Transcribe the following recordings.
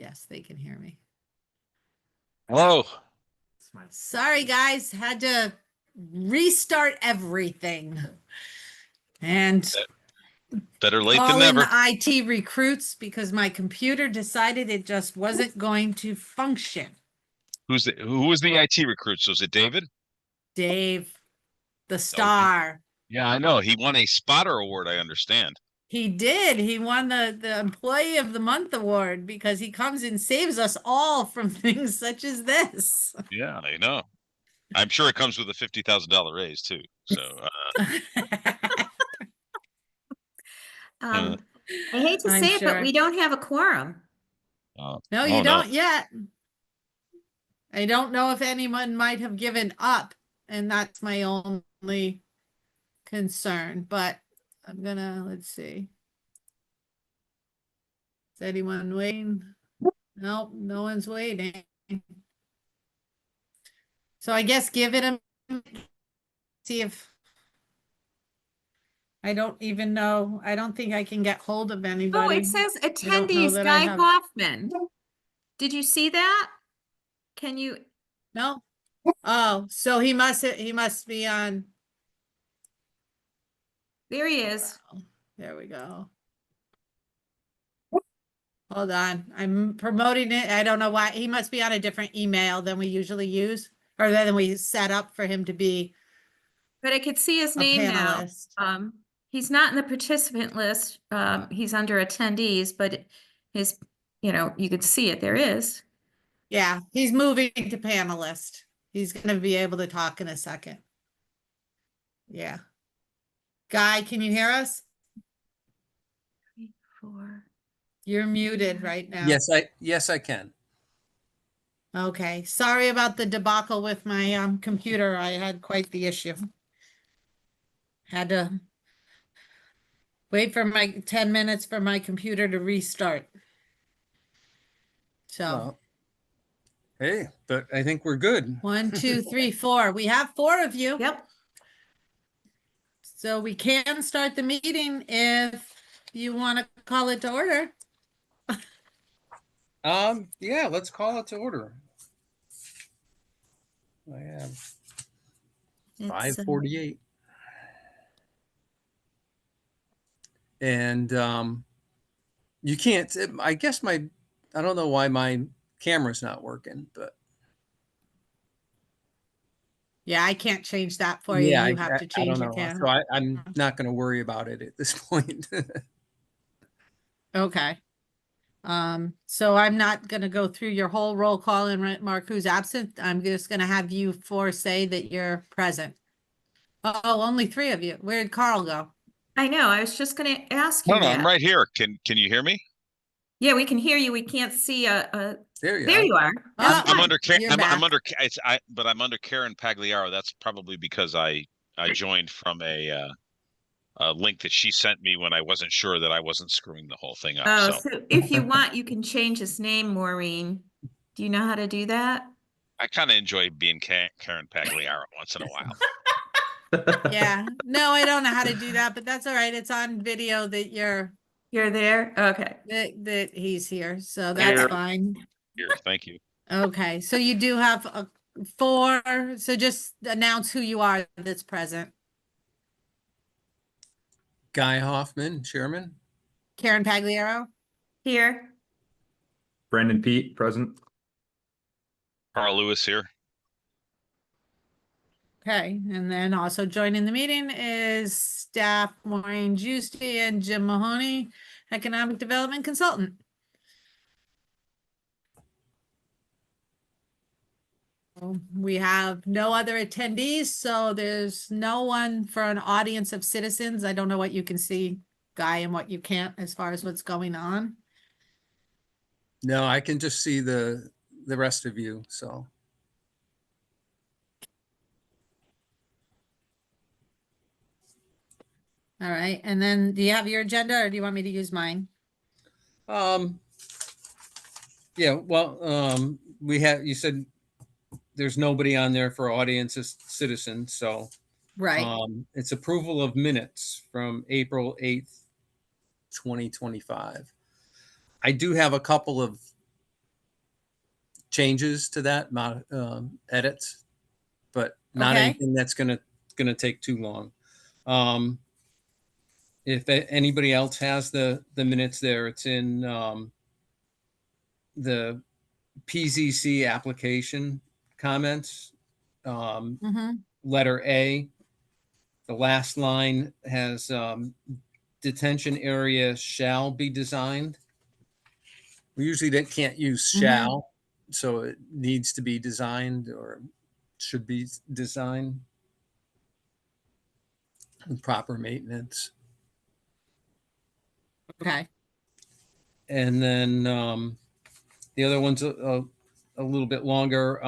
Yes, they can hear me. Hello. Sorry, guys. Had to restart everything. And Better late call than in never. the IT recruits because my computer decided it just wasn't going to function. Who was the IT recruit? So is it David? Dave, the Oh, star. yeah, I know. He won a spotter award, I understand. He did. He won the Employee of the Month award because he comes and saves us all from things such as this. Yeah, I know. I'm sure it comes with a $50,000 raise too. So, I hate to I'm say it, but sure. we don't have a quorum. No, you don't yet. I don't know if anyone might have given up, and that's my only concern, but let's see. Is anyone waiting? Nope, no one's waiting. So I guess give it a, see if, I don't even know. I don't think I can get hold of Oh, anybody. it says don't know attendees that I Guy have- Hoffman. Did you see that? Can you? No? Oh, so he must be on. There he is. There we go. Hold on. I'm promoting it. I don't know why. He must be on a different email than we usually use, or than we set up for him to be But I could see his a name panelist. now. He's not in the participant list. He's under attendees, but his, you could see it. There is. Yeah, he's moving to panelist. He's going to be able to talk in a second. Yeah. Guy, can you hear us? 3, 4. You're muted right now. Yes, I can. Okay. Sorry about the debacle with my computer. I had quite the issue. Had to wait for my 10 minutes for my computer to restart. So Well, hey, but I think we're good. 1, 2, 3, 4. We have 4 of you. Yep. So we can start the meeting if you want to call it to order. Yeah, let's call it to order. I have It's, 5:48. And you can't, I guess I don't know why my camera's not working, but Yeah, I can't change that for you. yeah, You have to I change don't your know. camera. So I'm not going to worry about it at this point. Okay. So I'm not gonna go through your whole roll call and mark who's absent. I'm just gonna have you 4 say that you're present. Oh, only 3 of you. Where'd Carl go? I know. I was just going to ask you No, that. I'm right here. Can you hear me? Yeah, we can hear you. We can't see There you there are. you are. Oh, I'm under you're I'm back. under but I'm under Karen Pagliaro. That's probably because I joined from a link that she sent me when I wasn't sure that I wasn't screwing the whole thing up. Oh, So so if you want, you can change his name, Maureen. Do you know how to do that? I kind of enjoy being Karen Pagliaro once in a while. Yeah. No, I don't know how to do that, but that's all right. It's on video that you're You're there? Okay. that he's here. So that's Here. fine. Here, thank you. Okay. So you do have a 4. So just announce who you are that's present. Guy Hoffman, Chairman. Karen Pagliaro. Here. Brandon Pete, present. Carl Lewis here. Okay, and then also joining the meeting is staff Maureen Giusti and Jim Mahoney, Economic Development Consultant. We have no other attendees, so there's no one for an audience of citizens. I don't know what you can see, Guy, and what you can't as far as what's going on. No, I can just see the rest of you. So All right, and then do you have your agenda or do you want me to use mine? yeah, well, you said there's nobody on there for audience as citizens, so Right. it's approval of minutes from April 8th, 2025. I do have a couple of changes to that, edits, but not Okay. anything that's gonna take too long. If anybody else has the minutes there, it's in the PZC application comments. Mm-hmm. Letter A, the last line has detention area shall be designed. We usually can't use shall, so it needs to be designed or should be designed. And proper maintenance. Okay. And then the other one's a little bit longer.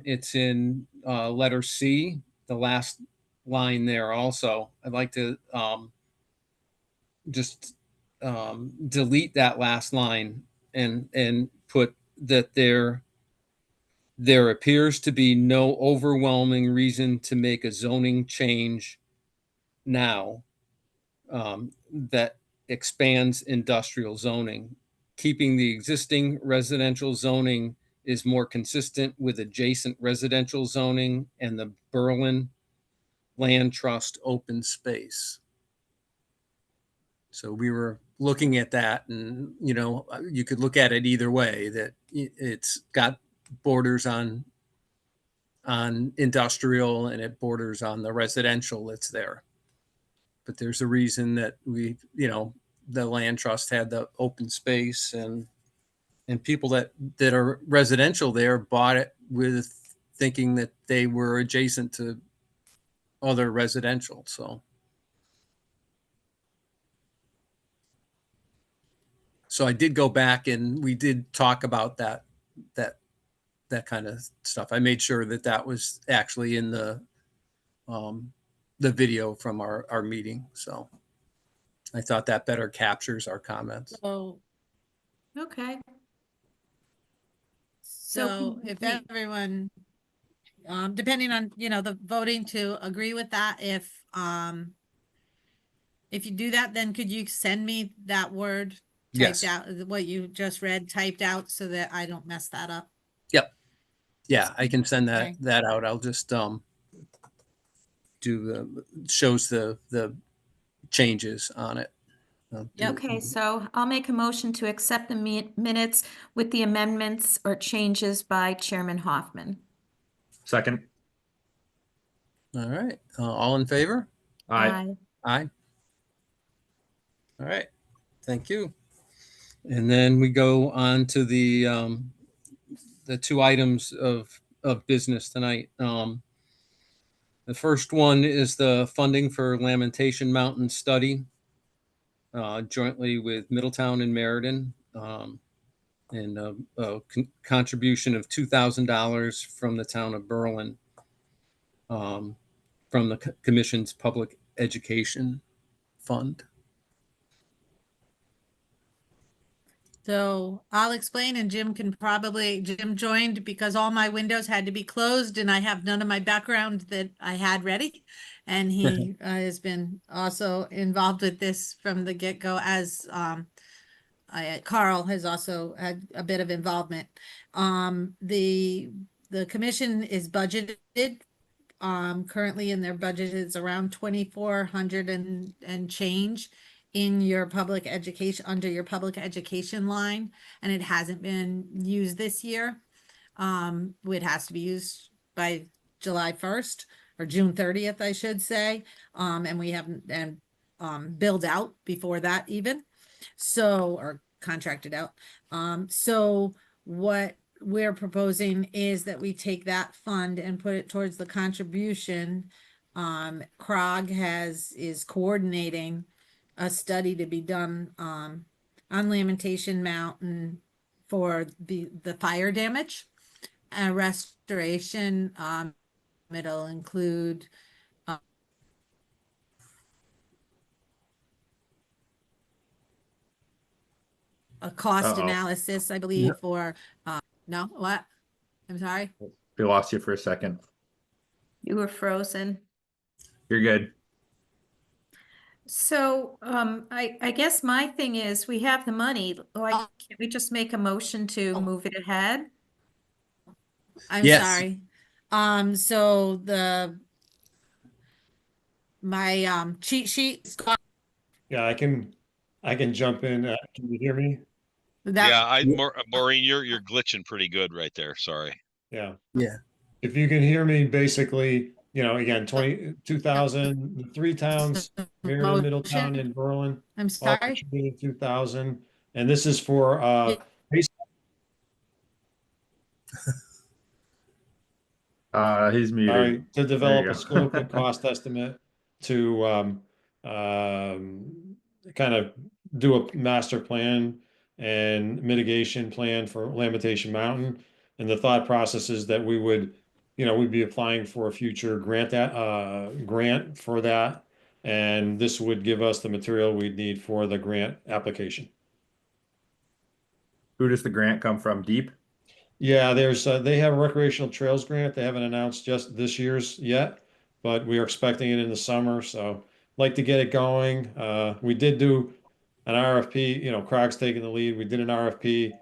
It's in letter C, the last line there also. I'd like to just delete that last line and put that there appears to be no overwhelming reason to make a zoning change now that expands industrial zoning. Keeping the existing residential zoning is more consistent with adjacent residential zoning and the Berlin Land Trust open space. So we were looking at that, and you could look at it either way, that it's got borders on industrial and it borders on the residential that's there. But there's a reason that the land trust had the open space, and people that are residential there bought it with thinking that they were adjacent to other residential. So I did go back and we did talk about that kind of stuff. I made sure that was actually in the video from our meeting. So I thought that better captures our comments. So, Okay. so can if we- everyone, depending on, the voting to agree with that, if you do that, then could you send me that word typed Yes. out, what you just read typed out, so that I don't mess that up? Yep. Yeah, I can send Okay. that out. I'll just do shows the changes on it. Okay, so I'll make a motion to accept the minutes with the amendments or changes by Chairman Hoffman. Second. All right. All in favor? Aye. Aye. All right. Thank you. And then we go on to the two items of business tonight. The first one is the funding for Lamentation Mountain study, jointly with Middletown and Meriden, and a contribution of $2,000 from the town of Berlin, from the commission's public education fund. So I'll explain, and Jim joined because all my windows had to be closed and I have none of my background that I had ready. And he has been also involved with this from the get-go, as Carl has also had a bit of involvement. The commission is budgeted. Currently in their budget is around 2,400 and change in your public education, under your public education line, and it hasn't been used this year. It has to be used by July 1st or June 30th, I should say. And we haven't billed out before that even. So, or contracted out. So what we're proposing is that we take that fund and put it towards the contribution. CROG is coordinating a study to be done on Lamentation Mountain for the fire damage and restoration. It'll include a cost Uh-oh. analysis, I believe, for no, what? I'm sorry. We lost you for a second. You were frozen. You're good. So, I guess my thing is, we have the money. Why can't we just make a motion to move it ahead? I'm Yes. sorry. So my cheat sheet got Yeah, I can jump in. Can you hear me? Yeah, that. Maureen, you're glitching pretty good right there. Sorry. Yeah. Yeah. If you can hear me, basically, again, 2,000, the three towns, Meriden, Middletown, Motion. and Berlin, I'm all sorry. contributed 2,000. And this is for, He's muted. sorry, to develop you a go. scope and cost estimate to kind of do a master plan and mitigation plan for Lamentation Mountain. And the thought process is that we would, we'd be applying for a future grant for that. And this would give us the material we'd need for the grant application. Who does the grant come from? Deep? Yeah, they have a recreational trails grant. They haven't announced just this year's yet, but we are expecting it in the summer. So like to get it going. We did do an RFP, Crog's taking the lead. We did an RFP,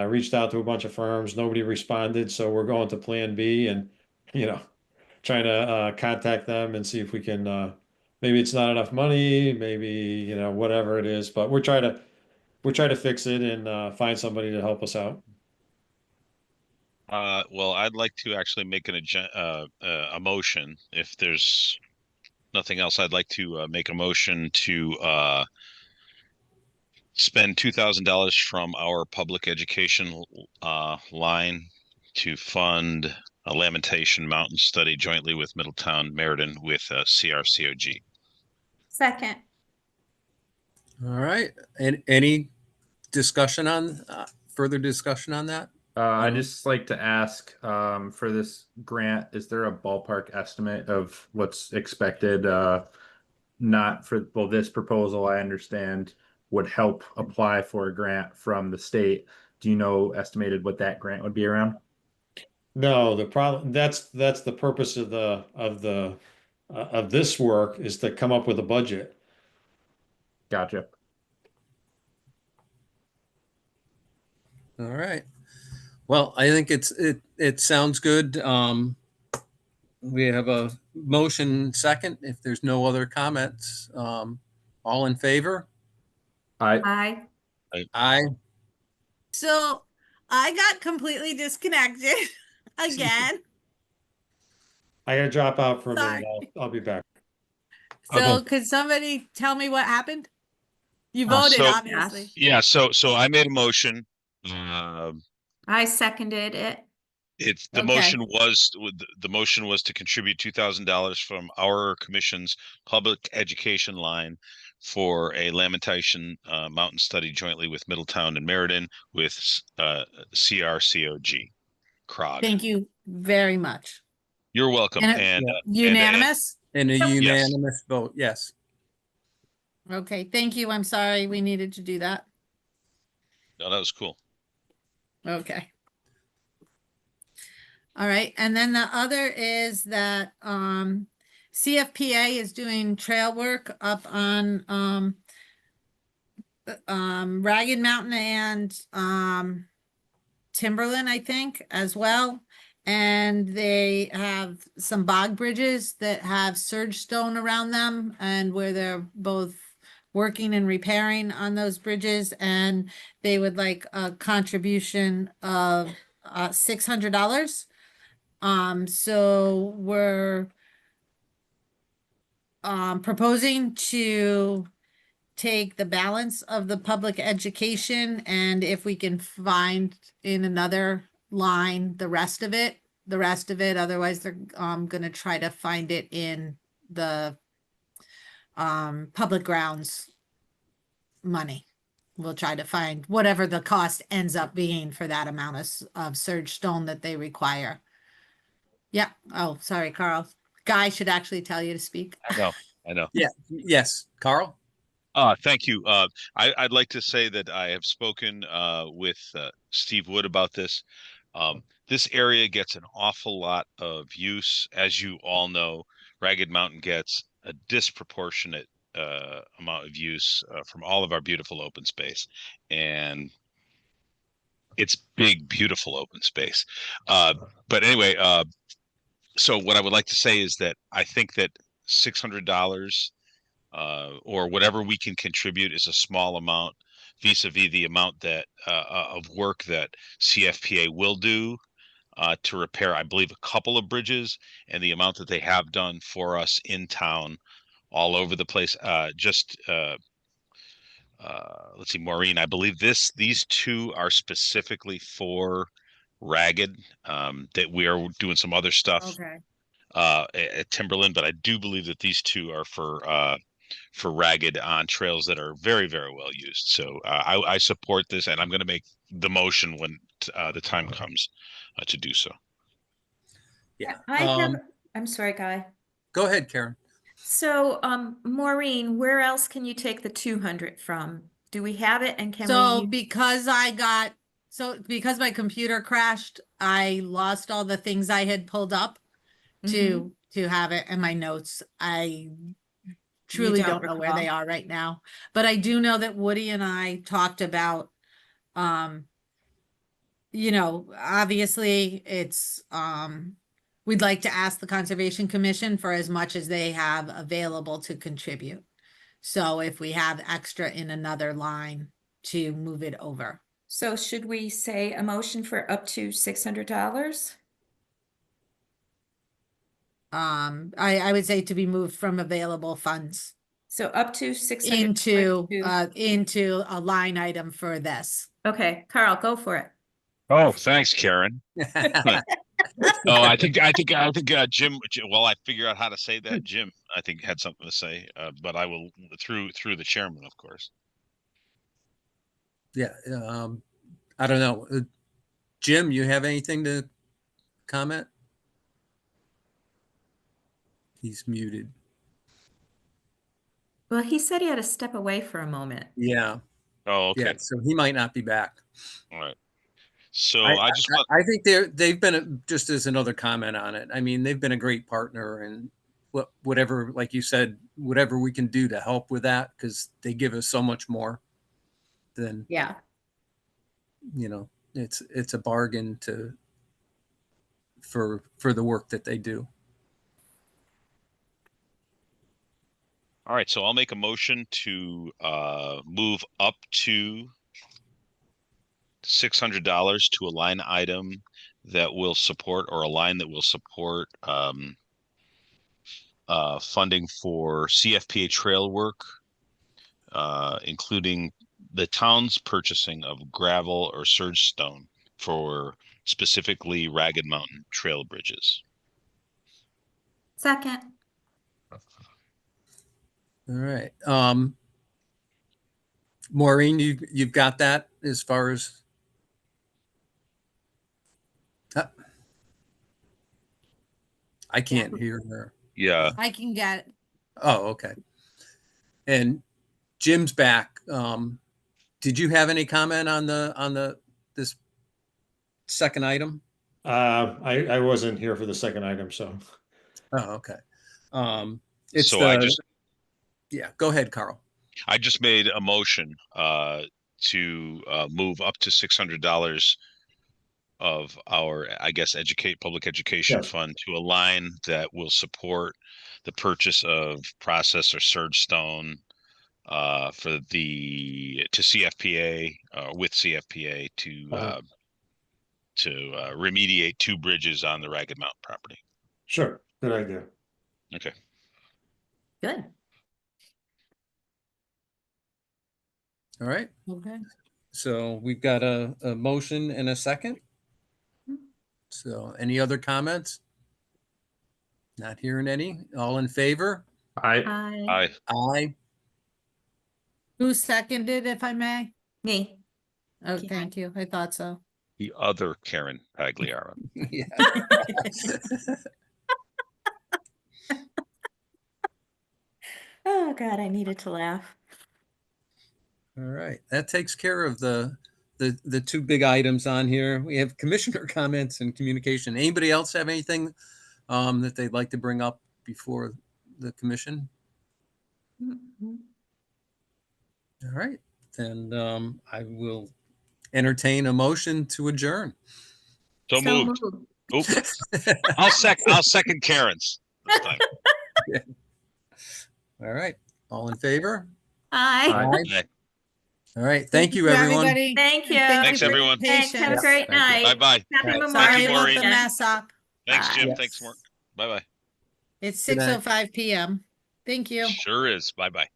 reached out to a bunch of firms. Nobody responded. So we're going to Plan B and, trying to contact them and see if we can, maybe it's not enough money, maybe, whatever it is, but we're trying to fix it and find somebody to help us out. Well, I'd like to actually make a motion. If there's nothing else, I'd like to make a motion to spend $2,000 from our public education line to fund a Lamentation Mountain study jointly with Middletown Meriden with CRCOG. Second. All right. And any discussion on, further discussion on that? I'd just like to ask, for this grant, is there a ballpark estimate of what's expected? Not for, well, this proposal, I understand, would help apply for a grant from the state. Do you know estimated what that grant would be around? No, the problem, that's the purpose of of this work is to come up with a budget. Gotcha. All right. Well, I think it sounds good. We have a motion second. If there's no other comments, all in favor? I Aye. So I got completely disconnected again. I gotta drop out for a minute. Sorry. I'll be back. So could somebody tell me what happened? You Uh, voted, so- obviously. Yeah, so I made a motion. I seconded it. It's the Okay. motion was to contribute $2,000 from our commission's public education line for a Lamentation Mountain study jointly with Middletown and Meriden with CRCOG. CROG. Thank you very much. You're welcome. And And Unanimous? And a unanimous vote, yes. Okay, thank you. I'm sorry we needed to do that. no, that was cool. Okay. All right, and then the other is that CFPA is doing trail work up on Ragged Mountain and Timberland, I think, as well. And they have some bog bridges that have surge stone around them and where they're both working and repairing on those bridges, and they would like a contribution of $600. So we're proposing to take the balance of the public education, and if we can find in another line the rest of it, otherwise they're gonna try to find it in the public grounds money. We'll try to find whatever the cost ends up being for that amount of surge stone that they require. Yeah. Oh, sorry, Carl. Guy should actually tell you to speak. I know. Yeah, yes. Carl? Thank you. I'd like to say that I have spoken with Steve Wood about this. This area gets an awful lot of use. As you all know, Ragged Mountain gets a disproportionate amount of use from all of our beautiful open space. And it's big, beautiful open space. But anyway, so what I would like to say is that I think that $600 or whatever we can contribute is a small amount vis-a-vis the amount that of work that CFPA will do to repair, I believe, a couple of bridges, and the amount that they have done for us in town all over the place. Let's see, Maureen, I believe these two are specifically for Ragged, that we are doing some other stuff Okay. at Timberland, but I do believe that these two are for Ragged on trails that are very, very well used. So I support this, and I'm going to make the motion when the time comes to do so. Yeah. I have, I'm sorry, Guy. Go ahead, Karen. So, Maureen, where else can you take the 200 from? Do we have it and can So we? because because my computer crashed, I lost all the things I had pulled up Mhm. to have it in my notes. I truly don't don't know where they recall? are right now, but I do know that Woody and I talked about, obviously it's, we'd like to ask the Conservation Commission for as much as they have available to contribute. So if we have extra in another line to move it over. So should we say a motion for up to $600? I would say to be moved from available funds So up to 600. into a line item for this. Okay, Carl, go for it. Oh, thanks, Karen. Oh, I think Jim. Well, I figure out how to say that. Jim, I think had something to say, but I will through the chairman, of course. Yeah. I don't know. Jim, you have anything to comment? He's muted. Well, he said he had to step away for a moment. Yeah. Oh, okay. Yeah. So he might not be back. All right. So I just want. I think they've been just as another comment on it. I mean, they've been a great partner, and whatever, like you said, whatever we can do to help with that, because they give us so much more than, Yeah. it's a bargain for the work that they do. All right, so I'll make a motion to move up to $600 to a line item that will support, or a line that will support funding for CFPA trail work, including the town's purchasing of gravel or surge stone for specifically Ragged Mountain trail bridges. Second. All right. Maureen, you've got that as far as. I can't hear her. Yeah. I can get it. Oh, okay. And Jim's back. Did you have any comment on this second item? I wasn't here for the second item, so. Oh, okay. Yeah, go ahead, Carl. I just made a motion to move up to $600 of our, I guess, public education Yes. fund to a line that will support the purchase of process or surge stone to CFPA with CFPA to remediate two bridges on the Ragged Mountain property. Sure, good idea. Okay. Good. All right. Okay. So we've got a motion and a second. So any other comments? Not hearing any. All in favor? Hi. Aye. Who seconded, if I may? Me. Oh, Karen. thank you. I thought so. The other Karen Pagliaro. Yeah. Oh, God, I needed to laugh. All right. That takes care of the two big items on here. We have commissioner comments and communication. Anybody else have anything that they'd like to bring up before the commission? Mhm. All right. Then I will entertain a motion to adjourn. So moved. Oop. I'll second Karen's this time. All right, all in favor? Aye. Aye. All right, thank you, everyone. everybody. Thank you. And Thanks, for your everyone. Thanks. Have a patience. great Thank you. night. Bye-bye. Happy Bye. Memorial Sorry about the Weekend. mess up. Thanks, Jim. Bye. Thanks, Mark. Bye-bye. It's Good night. 6:05 PM. Thank you. Sure is. Bye-bye.